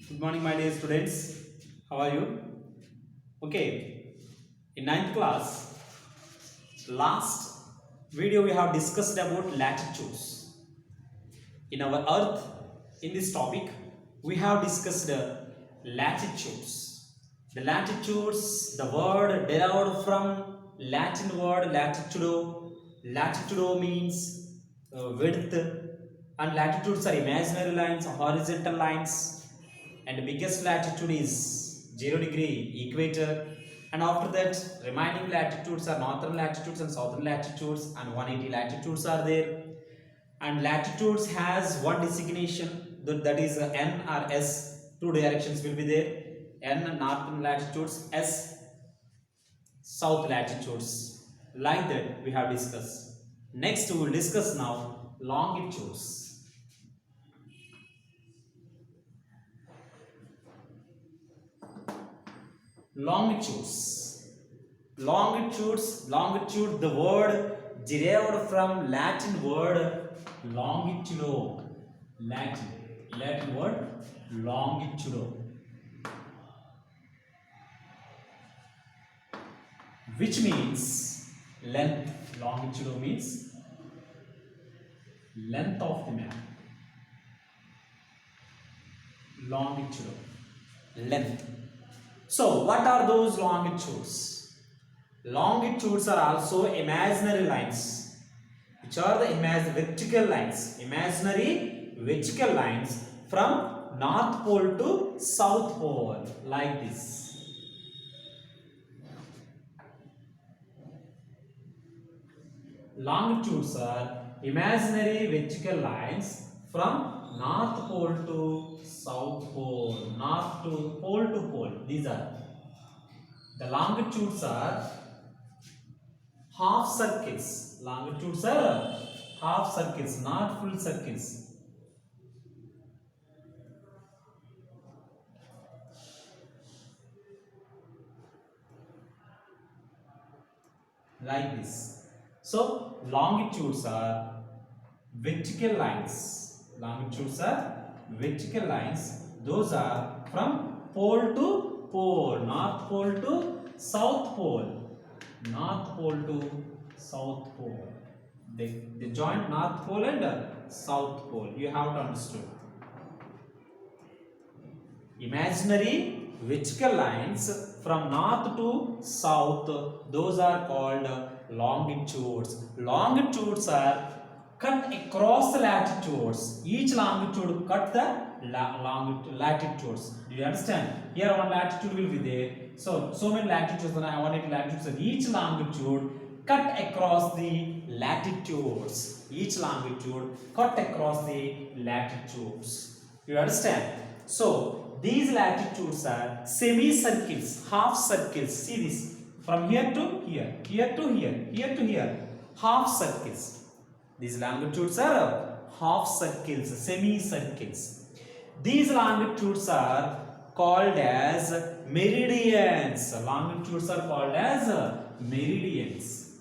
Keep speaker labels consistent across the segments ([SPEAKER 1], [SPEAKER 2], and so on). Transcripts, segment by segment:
[SPEAKER 1] Good morning, my dear students. How are you? Okay, in ninth class, last video we have discussed about latitudes. In our Earth, in this topic, we have discussed latitudes. The latitudes, the word derived from Latin word latitudo. Latitudo means width, and latitudes are imaginary lines, horizontal lines, and the biggest latitude is 0 degree equator, and after that remaining latitudes are northern latitudes and southern latitudes, and 180 latitudes are there. And latitudes has one designation, that is N or S. Two directions will be there: N northern latitudes, S south latitudes. Like that we have discussed. Next we will discuss now longitudes. Longitudes. Longitude, the word derived from Latin word longitudo. Latin word longitudo, which means length. Longitudo means length of the map. Longitudo, length. So what are those longitudes? Longitudes are also imaginary lines, which are the vertical lines, imaginary vertical lines from North Pole to South Pole, like this. Longitudes are imaginary vertical lines from North Pole to South Pole, North to Pole. These are the longitudes are half circles. Longitudes are half circles, not full circles. Like this. So longitudes are vertical lines. Longitudes are vertical lines. Those are from pole to pole, North Pole to South Pole. North Pole to South Pole. They join North Pole and South Pole. You have to understand. Imaginary vertical lines from north to south, those are called longitudes. Longitudes are cut across the latitudes. Each longitude cut the latitudes. Do you understand? Here one latitude will be there. So many latitudes, 180 latitudes, and each longitude cut across the latitudes. Each longitude cut across the latitudes. You understand? So these latitudes are semicircles, half circles. See this, from here to here, here to here, here to here, half circles. These longitudes are half circles, semicircles. These longitudes are called as meridians. Longitudes are called as meridians.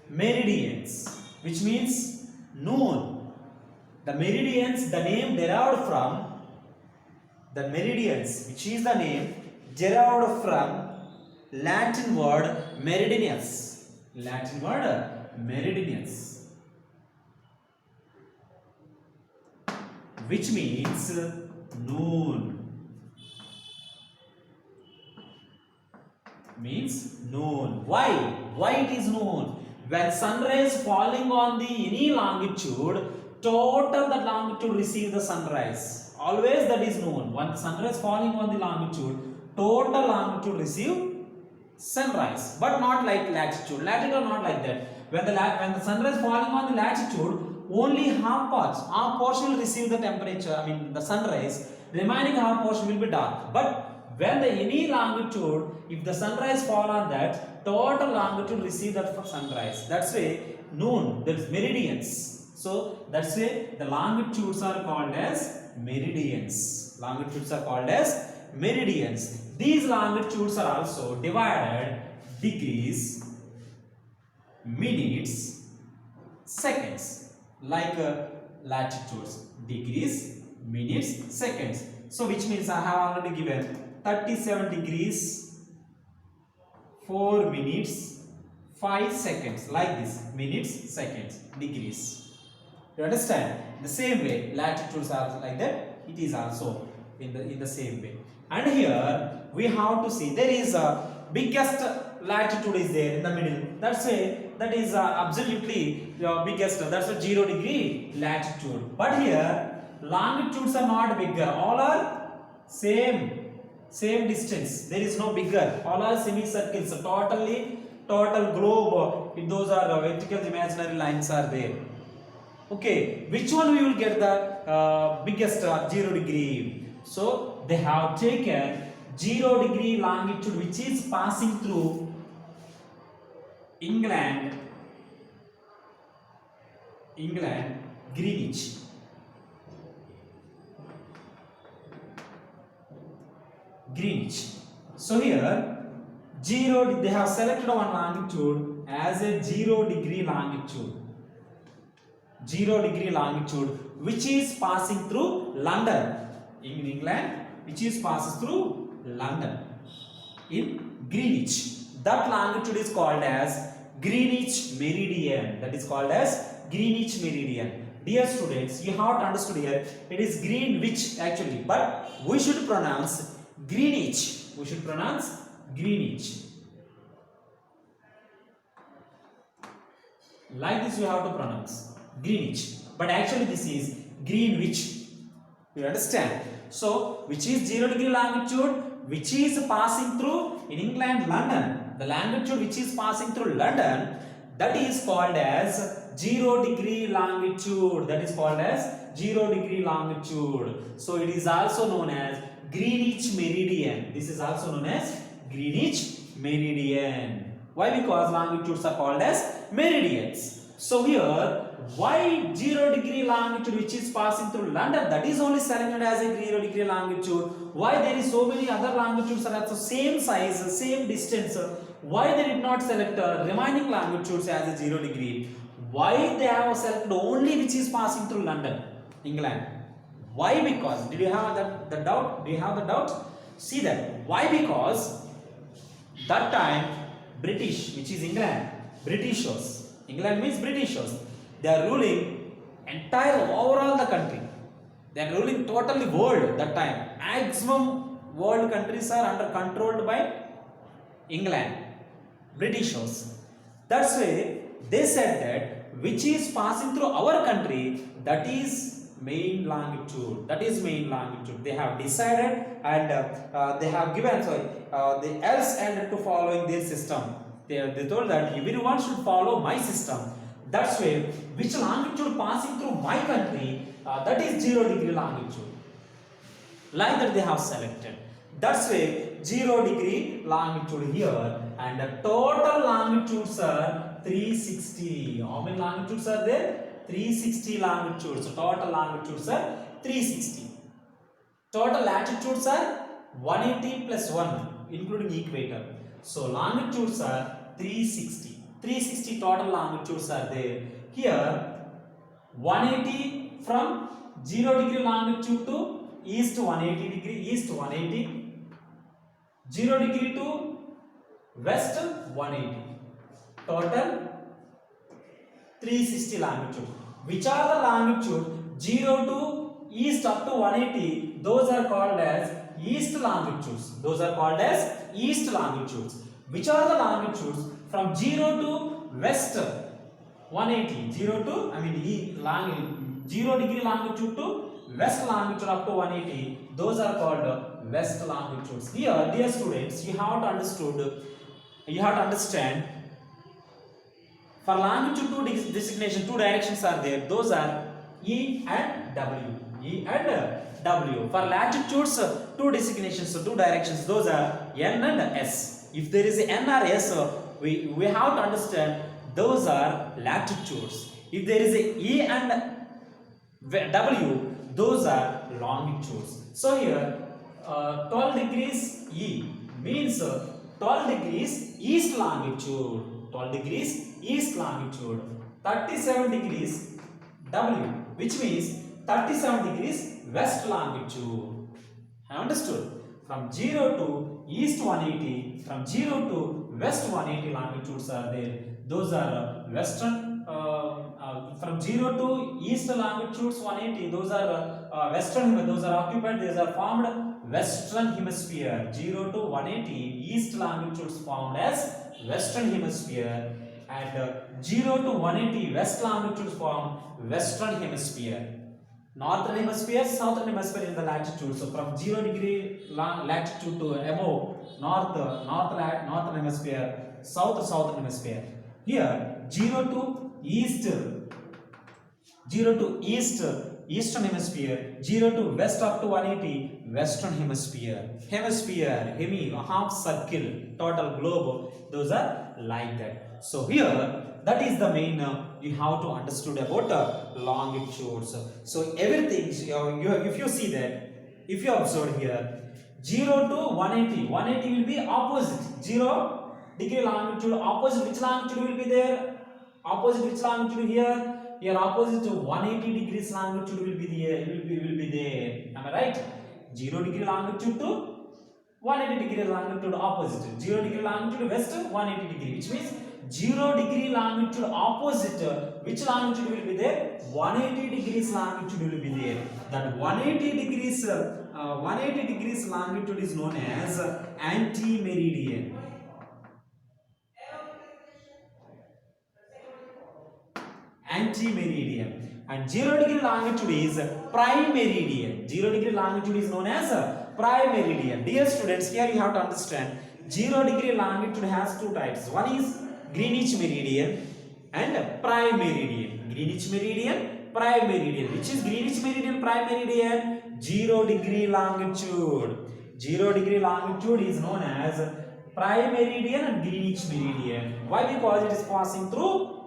[SPEAKER 1] Meridians, which means noon. The meridians, the name derived from the meridians, which is the name derived from Latin word meridinus. Latin word meridinus, which means noon. Means noon. Why it is noon? When sunrise falling on the any longitude, total that longitude receive the sunrise. Always that is known. When sunrise falling on the longitude, total longitude receive sunrise. But not like latitude. Latitude are not like that. When the sunrise falling on the latitude, only half portion will receive the temperature. The sunrise. Remaining half portion will be dark. But when the any longitude, if the sunrise fall on that, total longitude receive that for sunrise. That's why noon. That is meridians. So that's why the longitudes are called as meridians. Longitudes are called as meridians. These longitudes are also divided degrees, minutes, seconds. Like latitudes, degrees, minutes, seconds. So which means I have already given 37 degrees, 4 minutes, 5 seconds, like this, minutes, seconds, degrees. You understand? The same way latitudes are like that, it is also in the same way. And here we have to see there is a biggest latitude is there in the middle. That's why that is absolutely biggest. That's a 0 degree latitude. But here longitudes are not bigger. All are same distance. There is no bigger. All are semicircles. Total globe. Those are vertical imaginary lines are there. Okay, which one we will get the biggest 0 degree? So they have taken 0 degree longitude which is passing through England, Greenwich. So here 0, they have selected one longitude as a 0 degree longitude. 0 degree longitude which is passing through London in England, which is passes through London in Greenwich. That longitude is called as Greenwich meridian. That is called as Greenwich meridian. Dear students, you have to understand here it is Greenwich actually, but we should pronounce Greenwich. We should pronounce Greenwich. Like this you have to pronounce Greenwich, but actually this is Greenwich. You understand? So which is 0 degree longitude which is passing through in England, London. The longitude which is passing through London, that is called as 0 degree longitude. That is called as 0 degree longitude. So it is also known as Greenwich meridian. This is also known as Greenwich meridian. Why? Because longitudes are called as meridians. So here, why 0 degree longitude which is passing through London, that is only selected as a 0 degree longitude? Why there is so many other longitudes are also same size, same distance? Why they did not select remaining longitudes as a 0 degree? Why they have selected only which is passing through London, England? Why? Because, did you have the doubt? Do you have the doubt? See that. Why? Because that time British, which is England, Britishers, England means Britishers, they are ruling entire overall the country. They are ruling totally world that time. Maximum world countries are under controlled by England, Britishers. That's why they said that which is passing through our country, that is main longitude. That is main longitude. They have decided and they have given the else and to following their system. They told that everyone should follow my system. That's why which longitude passing through my country, that is 0 degree longitude. Like that they have selected. That's why 0 degree longitude here, and the total longitudes are 360. How many longitudes are there? 360 longitudes. So total longitudes are 360. Total latitudes are 180 plus 1, including equator. So longitudes are 360. 360 total longitudes are there. Here 180 from 0 degree longitude to east 180 degree, east 180, 0 degree to west 180. Total 360 longitude. Which are the longitude 0 to east up to 180? Those are called as east longitudes. Those are called as east longitudes. Which are the longitudes from 0 to west 180? 0 to 0 degree longitude to west longitude up to 180. Those are called west longitudes. Here, dear students, you have to understand. For longitude two designation, two directions are there. Those are E and W. E and W. For latitudes, two designations, two directions. Those are N and S. If there is a N or S, we have to understand those are latitudes. If there is a E and W, those are longitudes. So here, 12 degrees E means 12 degrees east longitude. 12 degrees east longitude. 37 degrees W, which means 37 degrees west longitude. Have understood? From 0 to east 180, from 0 to west 180 longitudes are there. Those are western. From 0 to east longitudes 180, those are western. Those are occupied. Those are formed western hemisphere. 0 to 180 east longitudes formed as western hemisphere, and 0 to 180 west longitudes form western hemisphere. Northern hemisphere, southern hemisphere in the latitude. So from 0 degree latitude to above northern hemisphere, southern hemisphere. Here 0 to east eastern hemisphere, 0 to west up to 180 western hemisphere. Half circle, total globe, those are like that. So here that is the main you have to understood about longitudes. So everything if you see that, if you observe here 0 to 180 will be opposite. 0 degree longitude, opposite which longitude will be there? Opposite which longitude here? Here opposite to 180 degrees longitude will be there. Am I right? 0 degree longitude to 180 degree longitude opposite. 0 degree longitude west, 180 degree, which means 0 degree longitude opposite, which longitude will be there? 180 degrees longitude will be there. That 180 degrees longitude is known as anti-meridian. Anti-meridian. And 0 degree longitude is prime meridian. 0 degree longitude is known as prime meridian. Dear students, here you have to understand 0 degree longitude has two types. One is Greenwich meridian and prime meridian. Greenwich meridian, prime meridian. Which is Greenwich meridian, prime meridian? 0 degree longitude. 0 degree longitude is known as prime meridian and Greenwich meridian. Why? Because it is passing through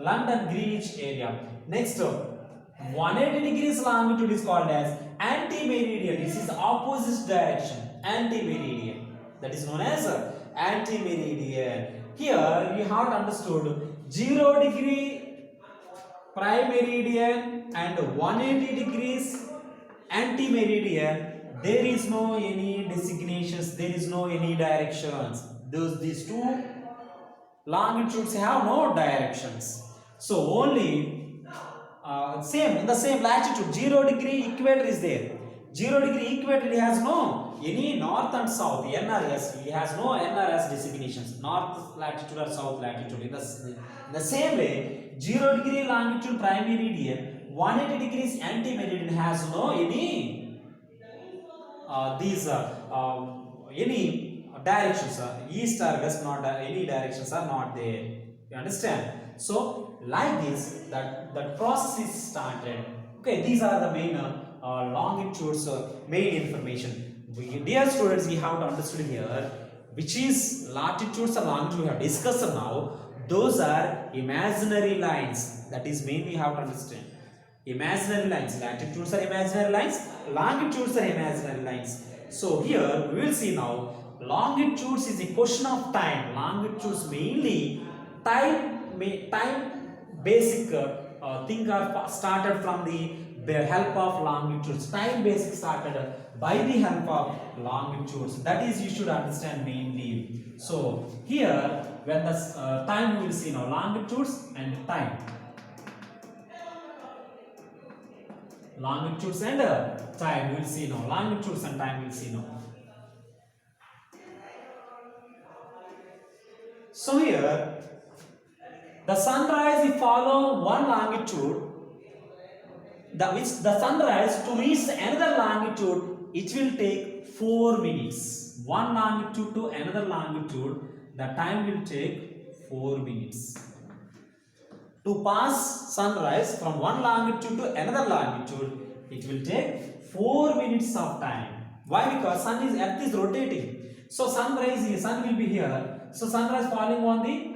[SPEAKER 1] London Greenwich area. Next, 180 degrees longitude is called as anti-meridian. This is opposite direction. Anti-meridian. That is known as anti-meridian. Here you have understood 0 degree prime meridian and 180 degrees anti-meridian. There is no any designations. There is no any directions. These two longitudes have no directions. So only in the same latitude, 0 degree equator is there. 0 degree equator, it has no any north and south, NRS, it has no NRS designations, north latitude or south latitude. In the same way, 0 degree longitude prime meridian, 180 degrees anti-meridian has no any any directions, east or west, not any directions are not there. You understand? So like this, that process is started. Okay, these are the main longitudes, main information. Dear students, we have to understand here which is latitudes and longitude we have discussed now. Those are imaginary lines. That is mainly you have to understand. Imaginary lines. Latitudes are imaginary lines. Longitudes are imaginary lines. So here we will see now. Longitudes is a question of time. Longitudes mainly time basic thing are started from the help of longitudes. Time basic started by the help of longitudes. That is you should understand mainly. So here when the time we will see now, longitudes and time. Longitudes and time we will see now. Longitudes and time we will see now. So here the sunrise, if follow one longitude, the sunrise to reach another longitude, it will take 4 minutes. One longitude to another longitude, the time will take 4 minutes. To pass sunrise from one longitude to another longitude, it will take 4 minutes of time. Why? Because earth is rotating. So sun will be here. So sunrise falling on the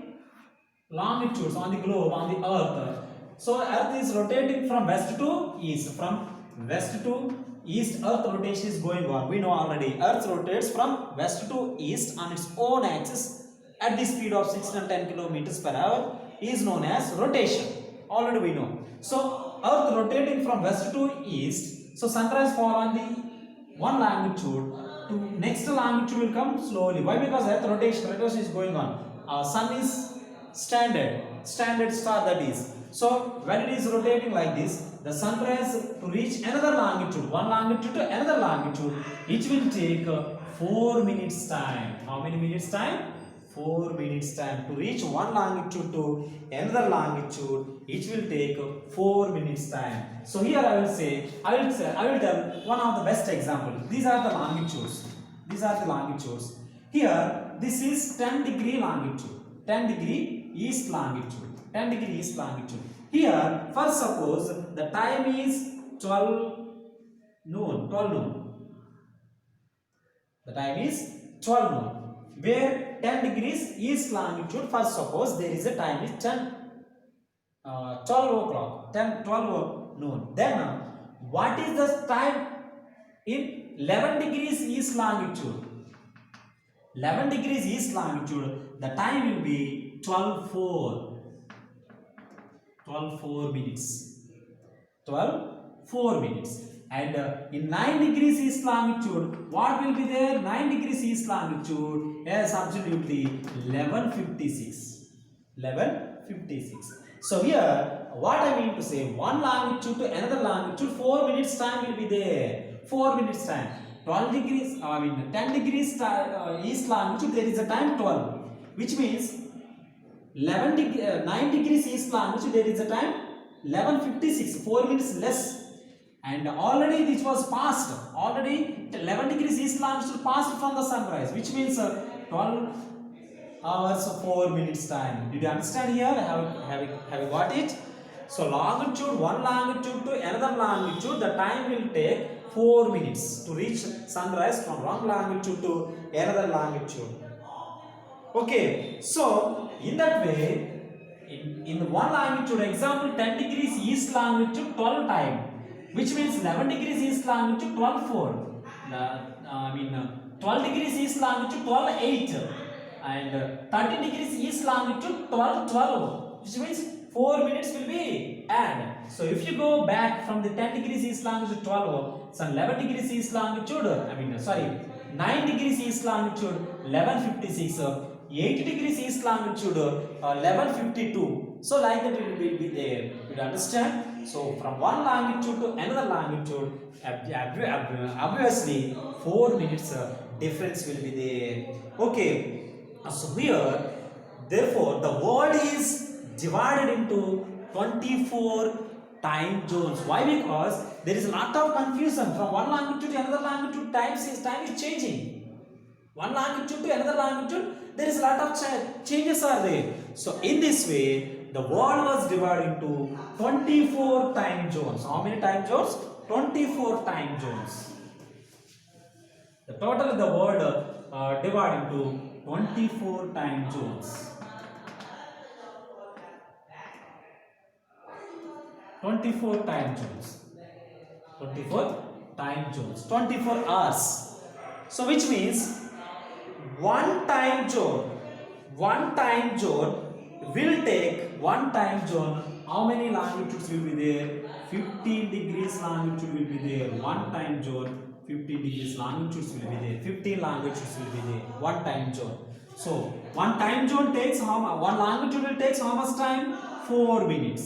[SPEAKER 1] longitudes, on the globe, on the earth. So earth is rotating from west to east. From west to east, earth rotation is going on. We know already. Earth rotates from west to east on its own axis at the speed of 610 kilometers per hour is known as rotation. already we know. So earth rotating from west to east, so sunrise fall on the one longitude to next longitude will come slowly. Why? Because earth rotation is going on. Sun is standard star, that is. So when it is rotating like this, the sunrise to reach another longitude, one longitude to another longitude, it will take 4 minutes time. How many minutes time? 4 minutes time. To reach one longitude to another longitude, it will take 4 minutes time. So here I will tell one of the best example. These are the longitudes. Here this is 10 degree longitude, 10 degree east longitude, 10 degree east longitude. Here first suppose the time is 12 noon. The time is 12 noon. Where 10 degrees east longitude, first suppose there is a time is 12 o'clock, 12 noon. Then what is the time in 11 degrees east longitude? 11 degrees east longitude, the time will be 12:04 minutes. 12:04 minutes. And in 9 degrees east longitude, what will be there? 9 degrees east longitude, yes, absolutely 11:56. 11:56. So here, what I mean to say, one longitude to another longitude, 4 minutes time will be there. 4 minutes time. 10 degrees east longitude, there is a time 12, which means 9 degrees east longitude, there is a time 11:56, 4 minutes less. And already this was passed, already 11 degrees east longitude passed from the sunrise, which means 12 hours 4 minutes time. Did you understand here? Have you got it? So longitude, one longitude to another longitude, the time will take 4 minutes to reach sunrise from one longitude to another longitude. Okay, so in that way, in one longitude, example 10 degrees east longitude 12 time, which means 11 degrees east longitude 12:04. 12 degrees east longitude 12:08, and 30 degrees east longitude 12:12, which means 4 minutes will be added. So if you go back from the 10 degrees east longitude 12, so 11 degrees east longitude, 9 degrees east longitude 11:56, 8 degrees east longitude 11:52. So like that it will be there. You understand? So from one longitude to another longitude, obviously 4 minutes difference will be there. Okay. So here, therefore, the world is divided into 24 time zones. Why? Because there is a lot of confusion. From one longitude to another longitude, time is changing. One longitude to another longitude, there is a lot of changes are there. So in this way, the world was divided into 24 time zones. How many time zones? 24 time zones. The total of the world divided into 24 time zones. 24 time zones. 24 time zones. 24 hours. So which means one time zone will take one time zone. How many longitudes will be there? 15 degrees longitude will be there. One time zone, 15 degrees longitudes will be there. 15 longitudes will be there. One time zone. So one time zone takes how much? One longitude will take how much time? 4 minutes.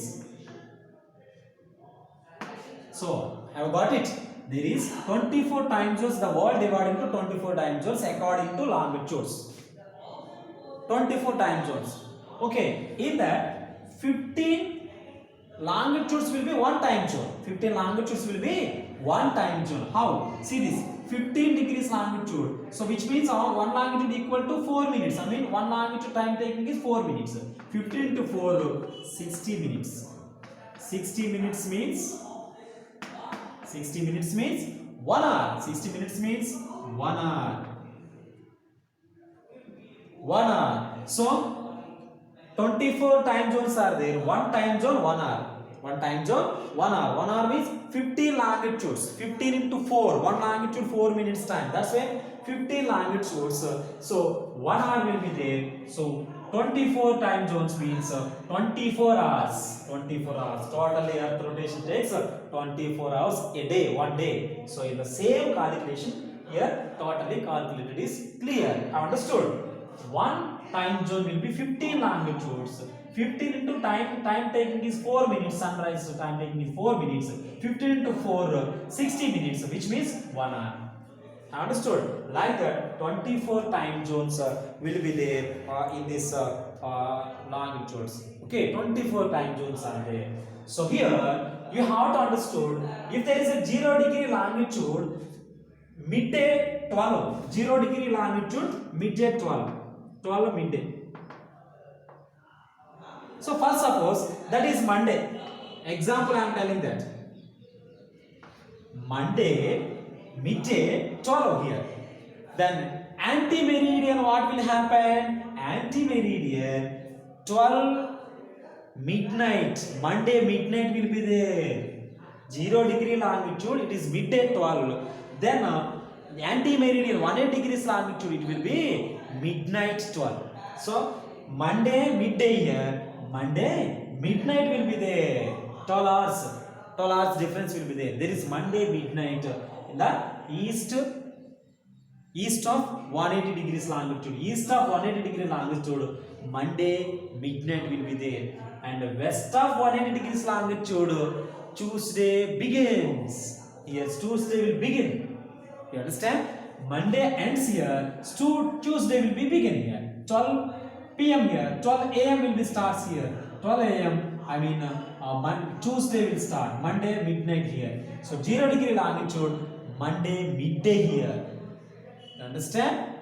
[SPEAKER 1] So have you got it? There is 24 time zones. The world divided into 24 time zones according to longitudes. 24 time zones. Okay, in that 15 longitudes will be one time zone. 15 longitudes will be one time zone. How? See this, 15 degrees longitude. So which means one longitude equal to 4 minutes. One longitude time taking is 4 minutes. 15 to 4, 60 minutes. 60 minutes means 1 hour. 60 minutes means 1 hour. 1 hour. So 24 time zones are there. One time zone, 1 hour. One time zone, 1 hour. 1 hour means 15 longitudes. 15 into 4. One longitude, 4 minutes time. That's why 15 longitudes. So 1 hour will be there. So 24 time zones means 24 hours. 24 hours. Totally Earth rotation takes 24 hours a day, one day. So in the same calculation here, totally calculated is clear. Understood? One time zone will be 15 longitudes. 15 into time taking is 4 minutes. Sunrise time taking is 4 minutes. 15 into 4, 60 minutes, which means 1 hour. Understood? Like that, 24 time zones will be there in this longitudes. Okay, 24 time zones are there. So here you have to understood, if there is a 0 degree longitude, midday 12, 0 degree longitude, midday 12 midday. So first suppose that is Monday. Example I am telling that. Monday midday 12 here. Then anti-meridian, what will happen? Anti-meridian 12 midnight. Monday midnight will be there. 0 degree longitude, it is midday 12. Then anti-meridian 180 degrees longitude, it will be midnight 12. So Monday midday here. Monday midnight will be there. 12 hours. 12 hours difference will be there. There is Monday midnight in the east of 180 degrees longitude. East of 180 degree longitude, Monday midnight will be there. And west of 180 degrees longitude, Tuesday begins. Here Tuesday will begin. You understand? Monday ends here. Tuesday will be begin here. 12 p.m. here. 12 a.m. will be starts here. 12 a.m. I mean Tuesday will start. Monday midnight here. So 0 degree longitude, Monday midday here. You understand?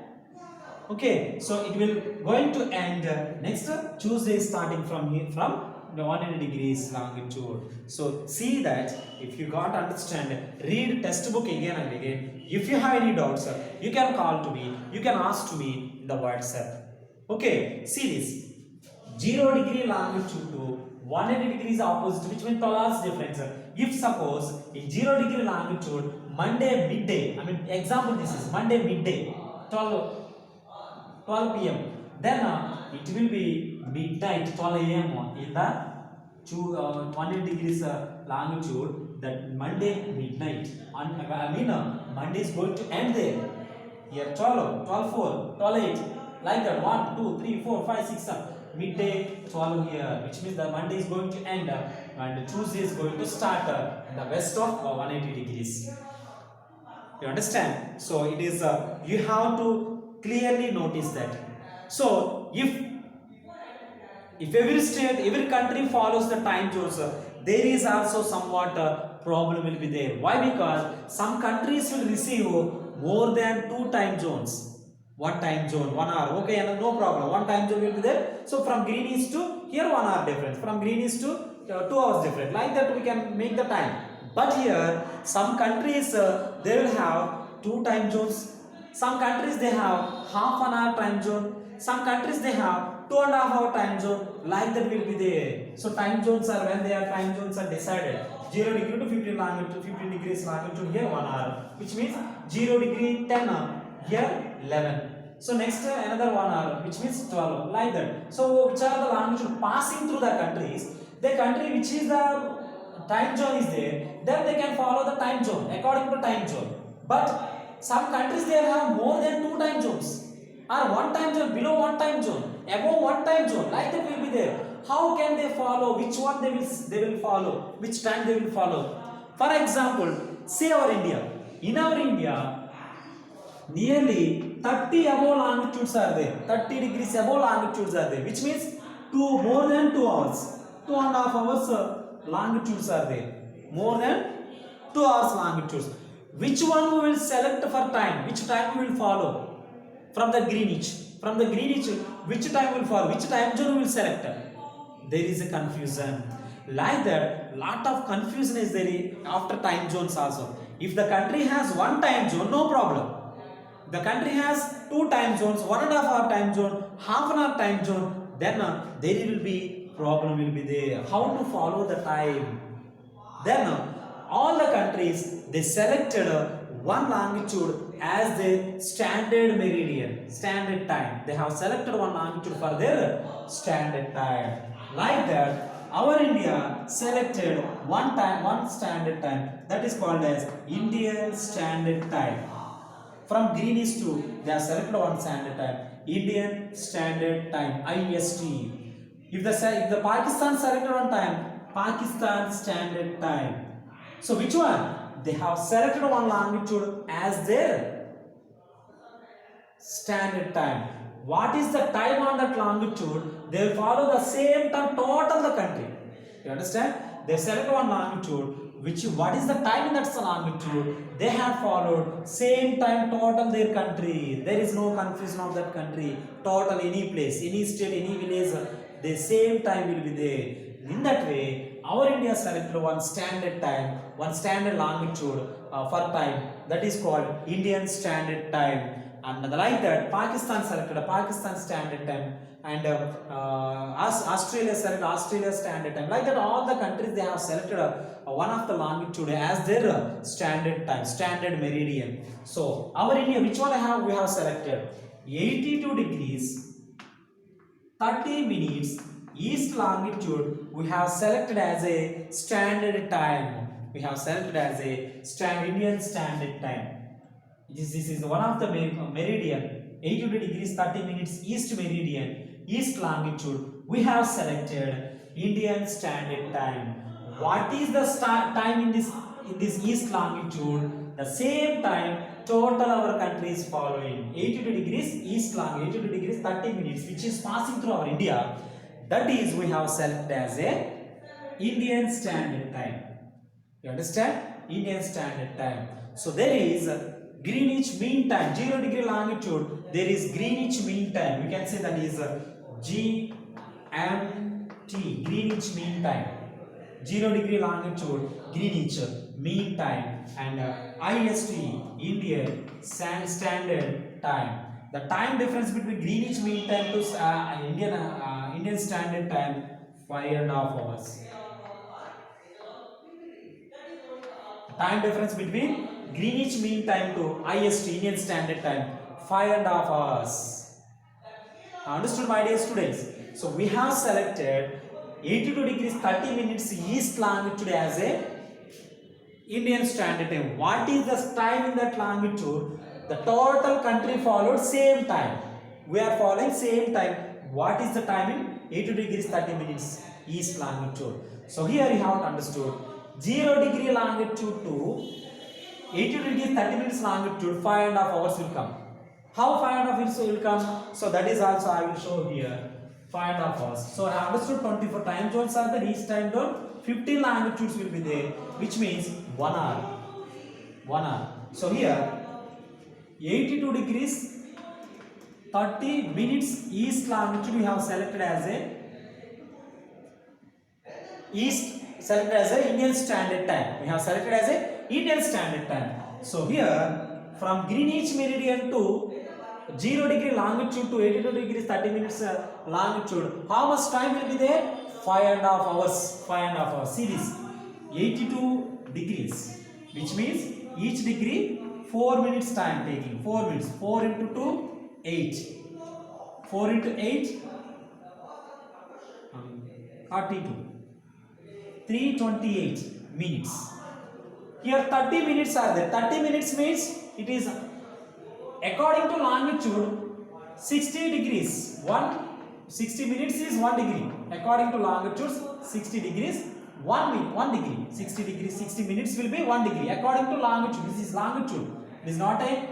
[SPEAKER 1] Okay. So it will going to end next Tuesday starting from here from the 180 degrees longitude. So see that if you can't understand, read textbook again and again. If you have any doubts, you can call to me. You can ask to me in the WhatsApp. Okay. See this. 0 degree longitude to 180 degrees opposite, which means 12 hours difference. If suppose in 0 degree longitude, Monday midday, I mean example this is Monday midday, 12 p.m. Then it will be midnight 12 a.m. in the 180 degrees longitude, that Monday midnight. Monday is going to end there. Here 12, 12, 4, 12, 8, like that 1, 2, 3, 4, 5, 6, 7. Midday 12 here, which means the Monday is going to end and Tuesday is going to start in the west of 180 degrees. You understand? So it is you have to clearly notice that. So if every state, every country follows the time zones, there is also somewhat problem will be there. Why? Because some countries will receive more than 2 time zones. One time zone, 1 hour, okay, and no problem. One time zone will be there. So from Greenwich to here 1 hour difference. From Greenwich to 2 hours difference. Like that we can make the time. But here some countries they will have 2 time zones. Some countries they have half an hour time zone. Some countries they have 2.5 hour time zone. Like that will be there. So time zones are when their time zones are decided. 0 degree to 15 longitude, 15 degrees longitude here 1 hour, which means 0 degree 10 hour. Here 11. So next another 1 hour, which means 12, like that. So which are the longitude passing through the countries, the country which is the time zone is there, then they can follow the time zone according to time zone. But some countries they have more than 2 time zones, or 1 time zone, below 1 time zone, above 1 time zone, like that will be there. How can they follow? Which one they will follow? Which time they will follow? For example, say our India. In our India, nearly 30 above longitudes are there. 30 degrees above longitudes are there, which means more than 2 hours. 2.5 hours longitudes are there. More than 2 hours longitudes. Which one we will select for time? Which time we will follow? From the Greenwich. From the Greenwich, which time we will follow? Which time zone we will select? There is a confusion. Like that, lot of confusion is there after time zones also. If the country has 1 time zone, no problem. The country has 2 time zones, 1.5 hour time zone, half an hour time zone, then there will be problem will be there. How to follow the time? Then all the countries they selected one longitude as their standard meridian, standard time. They have selected one longitude for their standard time. Like that, our India selected one standard time, that is called as Indian Standard Time. From Greenwich to they have selected one standard time, Indian Standard Time, IST. If the Pakistan selected one time, Pakistan Standard Time. So which one? They have selected one longitude as their standard time. What is the time on that longitude? They will follow the same time total the country. You understand? They select one longitude. What is the time in that longitude? They have followed same time total their country. There is no confusion of that country. Total any place, any state, any village, the same time will be there. In that way, our India selected one standard time, one standard longitude for time, that is called Indian Standard Time. And like that, Pakistan selected a Pakistan Standard Time, and Australia selected Australia Standard Time. Like that, all the countries they have selected one of the longitude as their standard time, standard meridian. So our India, which one we have selected? 82 degrees 30 minutes east longitude we have selected as a standard time. We have selected as a Indian Standard Time. This is one of the meridian, 82 degrees 30 minutes east meridian, east longitude. We have selected Indian Standard Time. What is the time in this east longitude? The same time total our country is following. 82 degrees east longitude, 82 degrees 30 minutes, which is passing through our India. That is we have selected as a Indian Standard Time. You understand? Indian Standard Time. So there is Greenwich Mean Time, 0 degree longitude. There is Greenwich Mean Time. You can say that is GMT, Greenwich Mean Time. 0 degree longitude, Greenwich Mean Time, and IST, Indian Standard Time. The time difference between Greenwich Mean Time to Indian Standard Time, 5.5 hours. Time difference between Greenwich Mean Time to IST, Indian Standard Time, 5.5 hours. Understood, my dear students? So we have selected 82 degrees 30 minutes east longitude as a Indian Standard Time. What is the time in that longitude? The total country followed same time. We are following same time. What is the time in 82 degrees 30 minutes east longitude? So here you have understood 0 degree longitude to 82 degrees 30 minutes longitude, 5.5 hours will come. How 5.5 hours will come? So that is also I will show here. 5.5 hours. So I understood 24 time zones are there. Each time zone 15 longitudes will be there, which means 1 hour. 1 hour. So here 82 degrees 30 minutes east longitude we have selected as a Indian Standard Time. We have selected as a Indian Standard Time. So here from Greenwich Meridian to 0 degree longitude to 82 degrees 30 minutes longitude, how much time will be there? 5.5 hours. 5.5 hours. See this, 82 degrees, which means each degree 4 minutes time taking. 4 minutes. 4 into 2, 8. 4 into 8, 42. 328 minutes. Here 30 minutes are there. 30 minutes means it is according to longitude 60 degrees. 60 minutes is 1 degree. According to longitude 60 degrees, 1 degree. 60 degrees, 60 minutes will be 1 degree. According to longitude, this is longitude. It is not a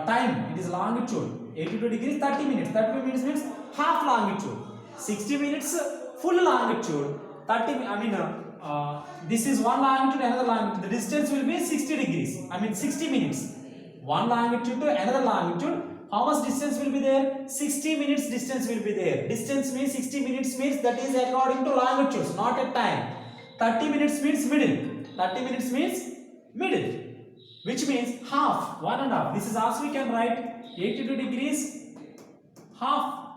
[SPEAKER 1] time, it is longitude. 82 degrees, 30 minutes. 30 minutes means half longitude. 60 minutes, full longitude. 30, this is one longitude, another longitude. The distance will be 60 degrees. 60 minutes. One longitude to another longitude. How much distance will be there? 60 minutes distance will be there. Distance means 60 minutes means that is according to longitudes, not a time. 30 minutes means middle. 30 minutes means middle. Which means half, 1.5. This is also we can write 82 degrees, half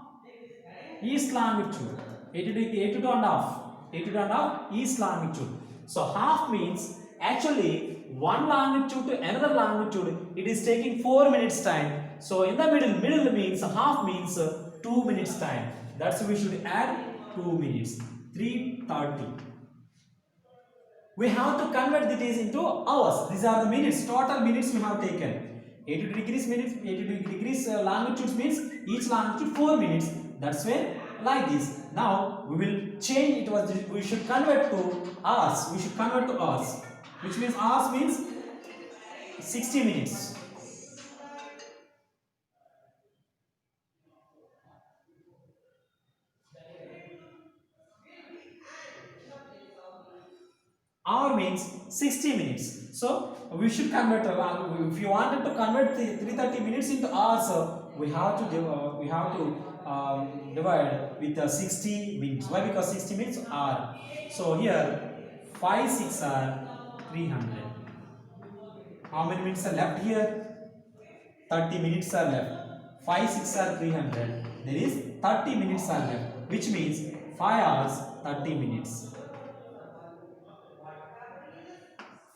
[SPEAKER 1] east longitude. 82 and half. 82 and half east longitude. So half means actually one longitude to another longitude, it is taking 4 minutes time. So in the middle means half means 2 minutes time. That's why we should add 2 minutes. 3:30. We have to convert this into hours. These are the minutes, total minutes we have taken. 82 degrees minutes, 82 degrees longitude means each longitude 4 minutes. That's why like this. Now we will change it. We should convert to hours. We should convert to hours, which means hours means 60 minutes. Hour means 60 minutes. So we should convert. If you wanted to convert the 330 minutes into hours, we have to divide with 60 minutes. Why? Because 60 minutes are. So here 5 6 are 300. How many minutes are left here? 30 minutes are left. 5 6 are 300. There is 30 minutes are left, which means 5 hours 30 minutes.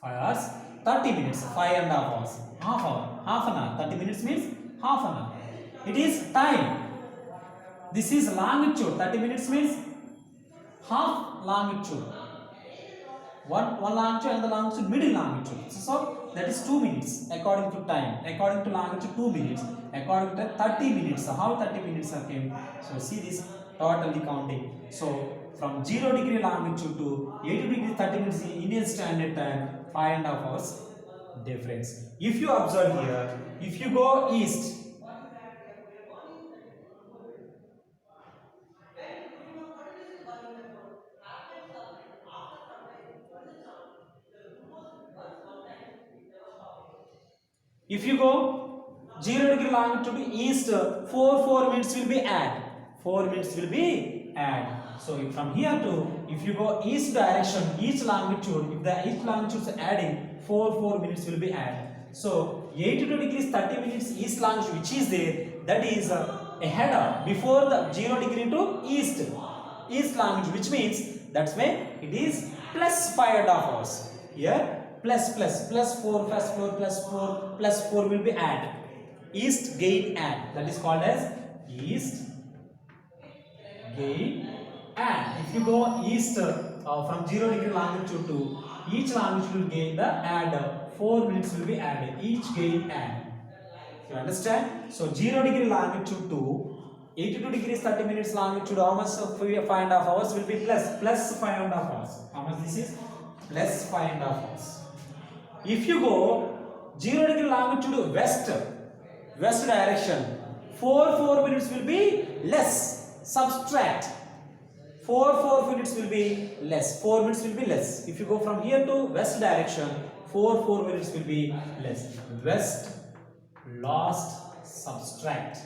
[SPEAKER 1] 5 hours 30 minutes. 5.5 hours. Half hour. Half an hour. 30 minutes means half an hour. It is time. This is longitude. 30 minutes means half longitude. One longitude and the longitude, middle longitude. So that is 2 minutes according to time. According to longitude 2 minutes. According to 30 minutes. How 30 minutes are came? So see this totally counting. So from 0 degree longitude to 80 degree 30 minutes Indian Standard Time, 5.5 hours difference. If you observe here, if you go east, if you go 0 degree longitude to east, 4 minutes will be add. 4 minutes will be add. So from here to, if you go east direction, each longitude, if the each longitude is adding, 4 minutes will be add. So 82 degrees 30 minutes east longitude, which is there, that is a header before the 0 degree to east longitude, which means that's when it is plus 5.5 hours. Here plus 4 plus 4 will be add. East gain add. That is called as east gain add. If you go east from 0 degree longitude to each longitude will gain the add. 4 minutes will be added. Each gain add. You understand? So 0 degree longitude to 82 degrees 30 minutes longitude, how much of 5.5 hours will be plus 5.5 hours. How much this is? Plus 5.5 hours. If you go 0 degree longitude to west direction, 4 minutes will be less. Subtract. 4 minutes will be less. 4 minutes will be less. If you go from here to west direction, 4 minutes will be less. West lost subtract.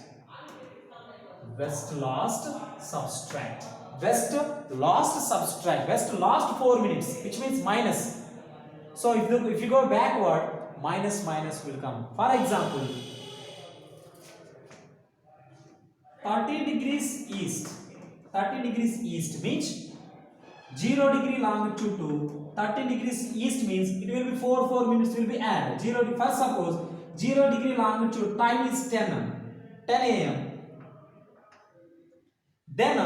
[SPEAKER 1] West lost subtract. West lost subtract. West lost 4 minutes, which means minus. So if you go backward, minus will come. For example, 30 degrees east. 30 degrees east means 0 degree longitude to 30 degrees east means it will be 4 minutes will be added. First suppose 0 degree longitude, time is 10 a.m. Then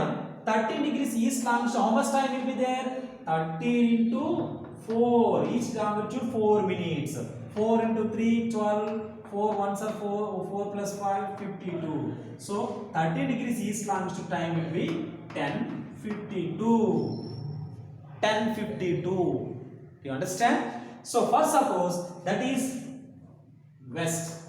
[SPEAKER 1] 30 degrees east longitude, how much time will be there? 30 into 4, each longitude 4 minutes. 4 into 3, 12, 4 ones are 4 plus 5, 52. So 30 degrees east longitude time will be 10:52. 10:52. You understand? So first suppose that is west,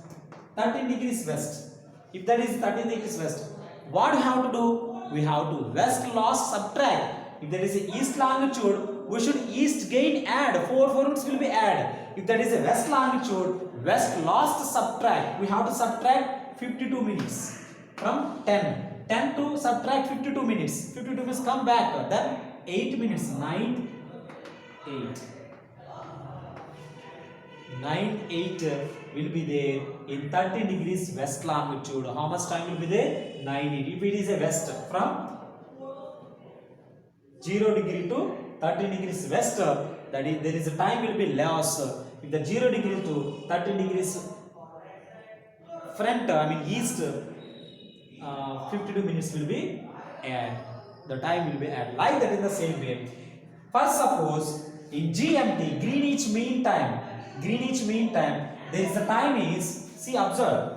[SPEAKER 1] 13 degrees west. If that is 13 degrees west, what we have to do? We have to west lost subtract. If there is a east longitude, we should east gain add. 4 minutes will be add. If that is a west longitude, west lost subtract. We have to subtract 52 minutes from 10. 10 to subtract 52 minutes. 52 minutes come back. Then 8 minutes. 9, 8. 9, 8 will be there in 30 degrees west longitude. How much time will be there? 9, 8. If it is a west from 0 degree to 13 degrees west, that is there is a time will be loss. If the 0 degree to 13 degrees front, I mean east, 52 minutes will be add. The time will be add. Like that in the same way. First suppose in GMT, Greenwich Mean Time, there is the time is, see observe.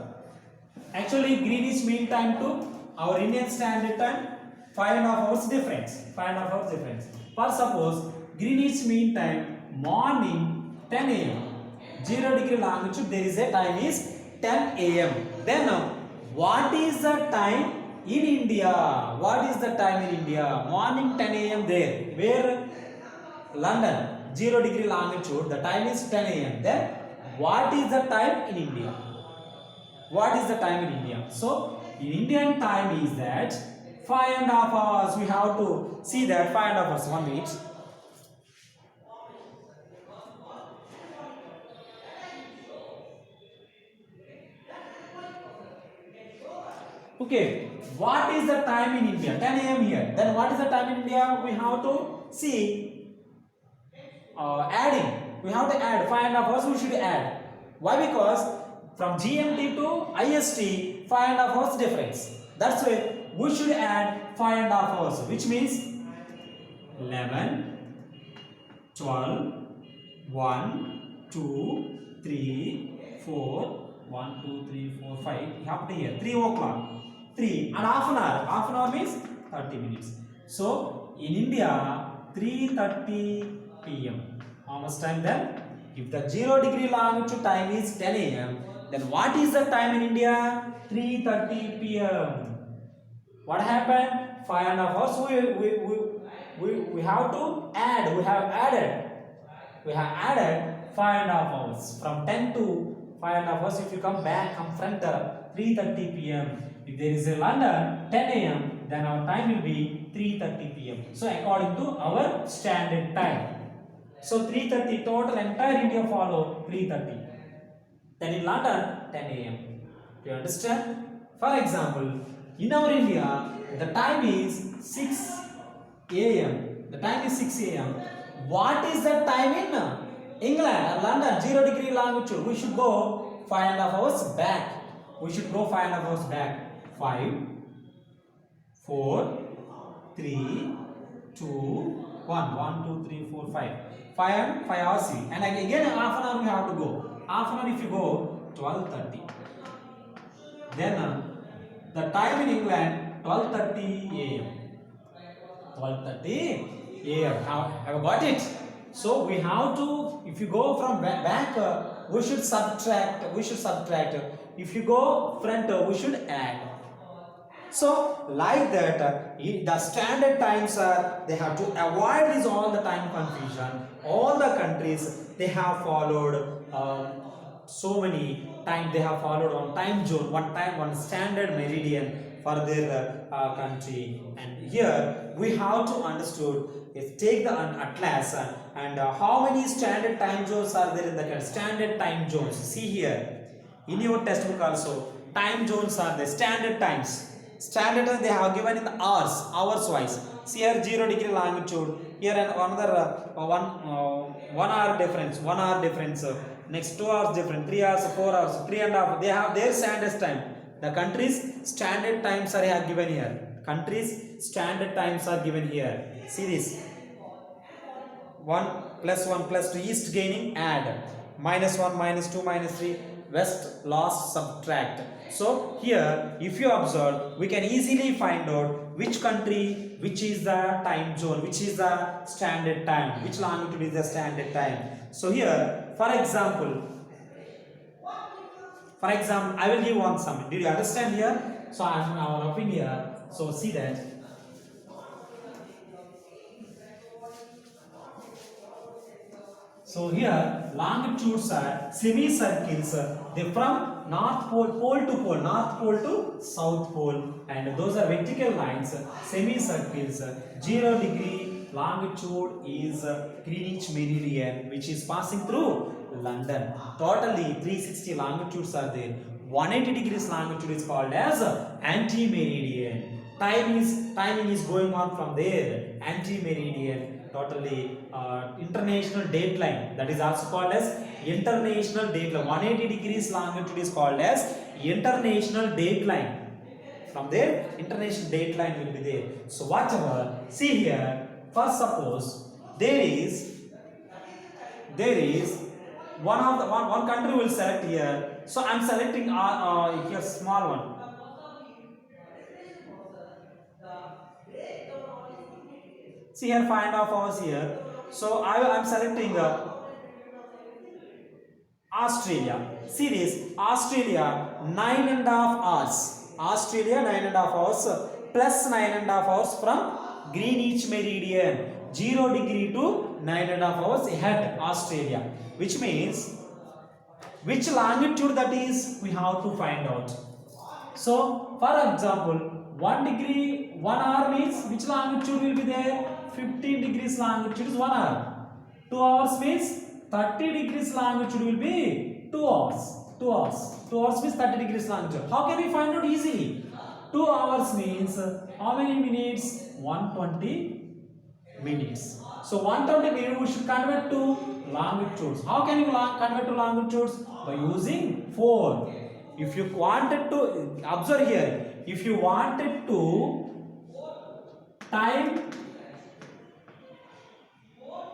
[SPEAKER 1] Actually Greenwich Mean Time to our Indian Standard Time 5.5 hours difference. 5.5 hours difference. First suppose Greenwich Mean Time morning 10 a.m. 0 degree longitude, there is a time is 10 a.m. Then what is the time in India? What is the time in India? Morning 10 a.m. there. Where? London. 0 degree longitude. The time is 10 a.m. Then what is the time in India? What is the time in India? So in Indian time is that 5.5 hours. We have to see that 5.5 hours. 1 minute. Okay, what is the time in India? 10 a.m. here. Then what is the time in India? We have to see adding. We have to add 5.5 hours. We should add. Why? Because from GMT to IST 5.5 hours difference. That's why we should add 5.5 hours, which means 11, 12, 1, 2, 3, 4, 1, 2, 3, 4, 5. You have to here 3 o'clock. 3 and half an hour. Half an hour means 30 minutes. So in India 3:30 p.m. How much time then? If the 0 degree longitude time is 10 a.m. then what is the time in India? 3:30 p.m. What happened? 5.5 hours. We have to add. We have added 5.5 hours from 10 to 5.5 hours. If you come back, come front 3:30 p.m. If there is a London 10 a.m. then our time will be 3:30 p.m. So according to our standard time. So 3:30 total entire India follow 3:30. Then in London 10 a.m. You understand? For example, in our India the time is 6 a.m. The time is 6 a.m. What is the time in England or London? 0 degree longitude. We should go 5.5 hours back. We should go 5.5 hours back. 5, 4, 3, 2, 1. 1, 2, 3, 4, 5. 5 hours. And again half an hour we have to go. Half an hour if you go 12:30. Then the time in England 12:30 a.m. 12:30 a.m. Have you got it? So we have to, if you go from back, we should subtract. If you go front, we should add. So like that, the standard times are, they have to avoid this all the time confusion. All the countries, they have followed so many time, they have followed on time zone, one standard meridian for their country. And here we have to understood is take the atlas and how many standard time zones are there in the standard time zones. See here in your textbook also, time zones are the standard times. Standard times they have given in the hours wise. See here 0 degree longitude. Here another 1 hour difference. 1 hour difference. Next 2 hours different. 3 hours, 4 hours, 3.5. They have their standard time. The countries standard times are given here. Countries standard times are given here. See this. 1 plus 2 east gaining add. -1, -2, -3. West loss subtract. So here if you observe, we can easily find out which country, which is the time zone, which is the standard time, which longitude is the standard time. So here for example I will give one sum. Did you understand here? So I am now upping here. So see that. So here longitudes are semicircles. They from north pole to south pole, and those are vertical lines, semicircles. 0 degree longitude is Greenwich meridian, which is passing through London. Totally 360 longitudes are there. 180 degrees longitude is called as anti-meridian. Timing is going on from there, anti-meridian. totally international date line, that is also called as international date line. 180 degrees longitude is called as international date line. From there international date line will be there. So whatever, see here, first suppose there is one country will select here. So I'm selecting here small one. See here 5.5 hours here. So I'm selecting Australia. See this, Australia 9.5 hours. Australia 9.5 hours plus 9.5 hours from Greenwich meridian, 0 degree to 9.5 hours ahead Australia, which means which longitude that is we have to find out. So for example 1 degree 1 hour means which longitude will be there? 15 degrees longitude is 1 hour. 2 hours means 30 degrees longitude will be 2 hours. 2 hours. 2 hours means 30 degrees longitude. How can we find out easily? 2 hours means how many minutes? 120 minutes. So 120 minutes we should convert to longitudes. How can you convert to longitudes? By using 4. If you wanted to, observe here, if you wanted to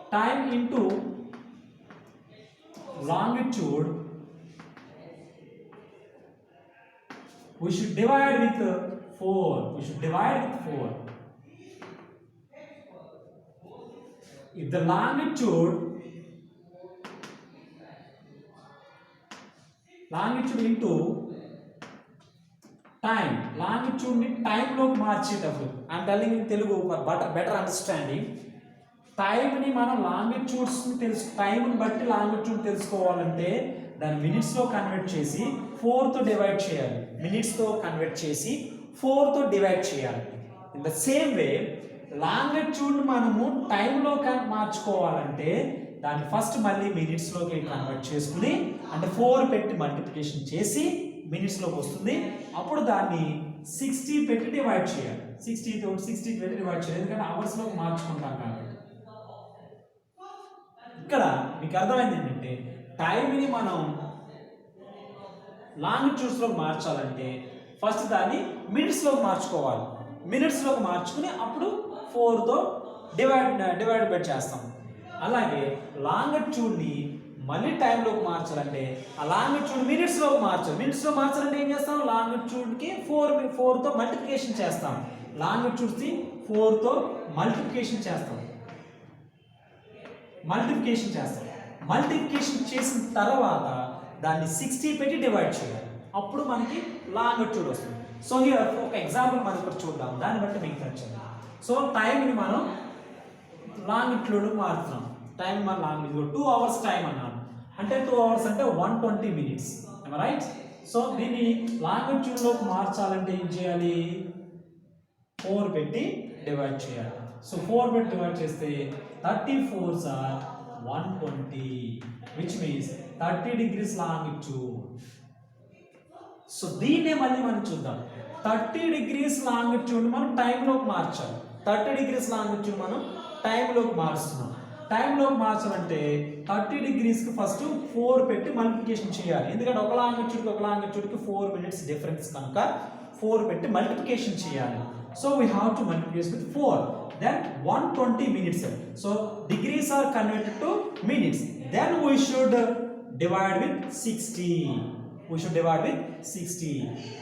[SPEAKER 1] time into longitude, we should divide with 4. We should divide with 4. If the longitude into time, longitude ni time lo మార్చేటప్పుడు, I'm telling in Telugu for better understanding. Time ని మనం longitudes ని time ని బట్టి longitude తెలుసుకోవాలంటే దాన్ని minutes లో convert చేసి 4 తో డివైడ్ చేయాలి. మినిట్స్ తో కన్వర్ట్ చేసి 4 తో డివైడ్ చేయాలి. In the same way longitude మనము టైం లో మార్చుకోవాలంటే దాన్ని ఫస్ట్ మళ్ళీ మినిట్స్ లోకి కన్వర్ట్ చేసుకుని అంటే 4 పెట్టి మల్టిప్లికేషన్ చేసి మినిట్స్ లోకి వస్తుంది. అప్పుడు దాన్ని 60 పెట్టి డివైడ్ చేయాలి. 60 పెట్టి డివైడ్ చేయాలి, ఎందుకంటే అవర్స్ లోకి మార్చుకుంటాం కాబట్టి. ఇక్కడ మీకు అర్థమైంది ఏంటంటే టైంని మనం లాంగిట్యూడ్స్లోకి మార్చాలంటే ఫస్ట్ దాన్ని మినిట్స్లోకి మార్చుకోవాలి. మినిట్స్లోకి మార్చుకుని అప్పుడు 4తో డివైడ్ చేస్తాం. అలాగే లాంగిట్యూడ్ని మళ్ళీ టైంలోకి మార్చాలంటే ఆ లాంగిట్యూడ్ మినిట్స్లోకి మార్చాలి. మినిట్స్లో మార్చాలంటే ఏం చేస్తాం? లాంగిట్యూడ్కి 4తో మల్టిప్లికేషన్ చేస్తాం. లాంగిట్యూడ్స్ని 4తో మల్టిప్లికేషన్ చేస్తాం. మల్టిప్లికేషన్ చేసిన తర్వాత దాన్ని 60 పెట్టి డివైడ్ చేయాలి. అప్పుడు మనకి లాంగిట్యూడ్ వస్తుంది. సో హియర్ ఒక ఎగ్జాంపుల్ మనం ఇక్కడ చూద్దాం, దాన్ని బట్టి మీకు నచ్చింది. సో టైంని మనం లాంగిట్యూడ్ మారుతున్నాం. టైం మన లాంగిట్యూడ్ 2 hours టైం అన్నాను అంటే 2 hours అంటే 120 minutes, రైట్? సో దీన్ని లాంగిట్యూడ్లోకి మార్చాలంటే ఏం చేయాలి? 4 పెట్టి డివైడ్ చేయాలి. సో 4 పెట్టి డివైడ్ చేస్తే 34s are 120, which means 30 degrees longitude. So దీన్నే మళ్ళీ మనం చూద్దాం. 30 degrees longitude మనం టైంలోకి మార్చాలి. 30 degrees longitude మనం టైంలోకి మారుస్తున్నాం. టైంలోకి మార్చాలంటే 30 degreesకి ఫస్ట్ 4 పెట్టి మల్టిప్లికేషన్ చేయాలి. ఎందుకంటే ఒక లాంగిట్యూడ్కి 4 minutes డిఫరెన్స్ కనుక 4 పెట్టి మల్టిప్లికేషన్ చేయాలి. So we have to multiplicate with 4. Then 120 minutes. So degrees are converted to minutes. Then we should divide with 60.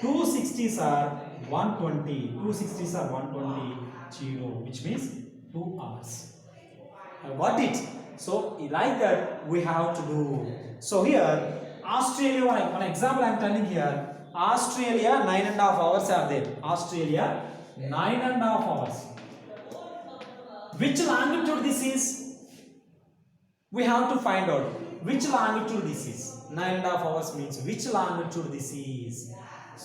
[SPEAKER 1] 2 60s are 120. 2 60s are 120, 0, which means 2 hours. I got it. So like that we have to do. So here Australia, one example I am telling here. Australia 9.5 hours are there. Australia 9.5 hours. Which longitude this is? We have to find out which longitude this is. 9.5 hours means which longitude this is.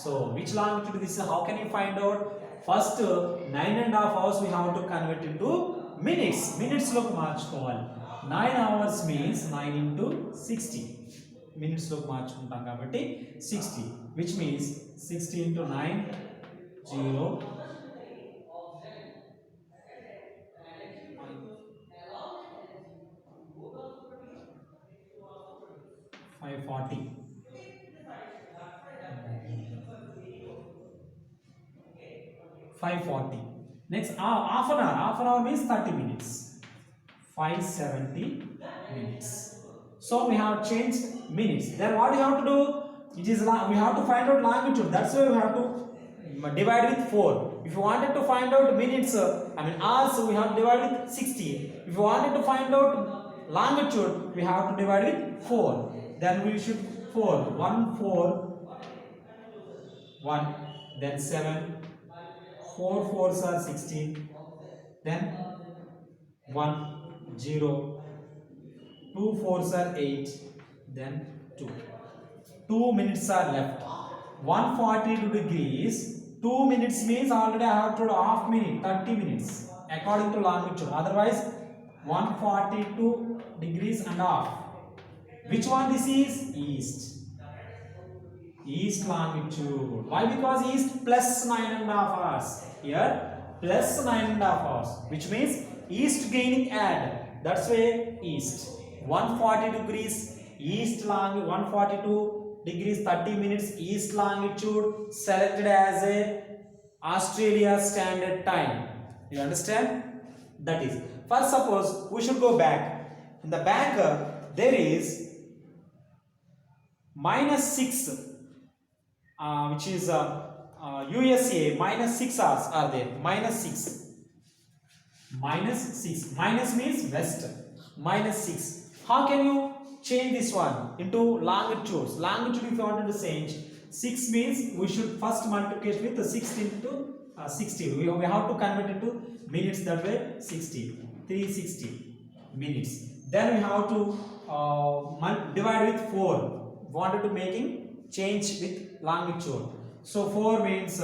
[SPEAKER 1] So which longitude this is? How can you find out? First 9.5 hours we have to convert into minutes. Minutes loki మార్చుకోవాలి. 9 hours means 9 into 60. Minutes loki మార్చుకుంటాం కాబట్టి 60, which means 60 into 9, 0. 5:40. 5:40. Next, half an hour. Half an hour means 30 minutes. 5:70 minutes. So we have changed minutes. Then what we have to do? It is we have to find out longitude. That's why we have to divide with 4. If you wanted to find out minutes, hours, we have to divide with 60. If you wanted to find out longitude, we have to divide with 4. Then we should 4. 1 4 1. Then 7. 4 4s are 16. Then 1 0. 2 4s are 8. Then 2. 2 minutes are left. 142 degrees. 2 minutes means already I have to do half minute, 30 minutes according to longitude. Otherwise 142 degrees and half. Which one this is? East. East longitude. Why? Because east plus 9.5 hours. Here plus 9.5 hours. Which means east gaining add. That's why east. 140 degrees east long 142 degrees 30 minutes east longitude selected as a Australia standard time. You understand? That is, first suppose we should go back. In the back there is -6 which is USA -6 hours are there. -6 minus means west. -6. How can you change this one into longitudes? Longitude, if you wanted to change, 6 means we should first multiply with the 6 into 60. We have to convert it to minutes. That way 60, 360 minutes. Then we have to divide with 4. We wanted to making change with longitude. So 4 means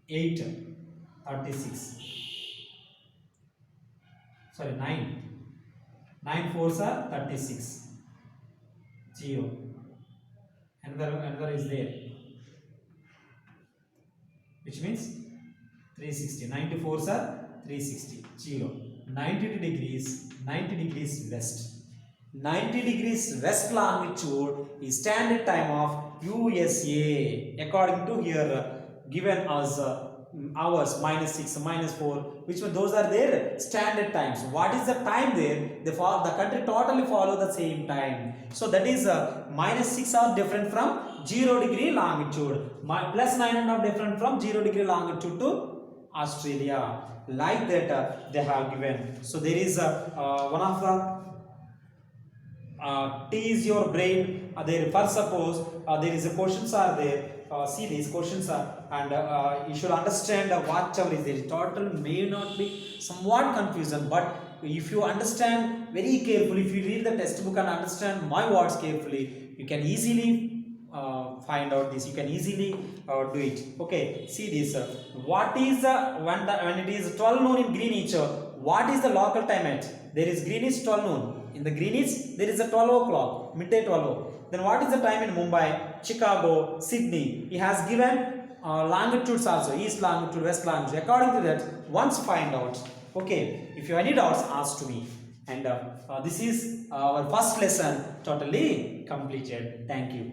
[SPEAKER 1] 8 36. Sorry, 9. 9 4s are 36. 0. Another is there. Which means 360. 94s are 360. 0. 90 degrees west. 90 degrees west longitude is standard time of USA according to here given as hours -6 -4, which one? Those are their standard times. What is the time there? The country totally follow the same time. So that is -6 hours different from 0 degree longitude. Plus 9.5 different from 0 degree longitude to Australia. Like that they have given. So there is one of the tease your brain. There first suppose there is a questions are there. See these questions are, and you should understand whatever is there. Total may not be somewhat confusion, but if you understand very carefully, if you read the textbook and understand my words carefully, you can easily find out this. You can easily do it. Okay, see this. What is when it is 12 noon in Greenwich? What is the local time at? There is Greenwich 12 noon. In the Greenwich there is a 12 o'clock, midday 12. Then what is the time in Mumbai, Chicago, Sydney? He has given longitudes also, east longitude, west longitude. According to that, once find out. Okay, if you have any doubts, ask to me. And this is our first lesson totally completed. Thank you.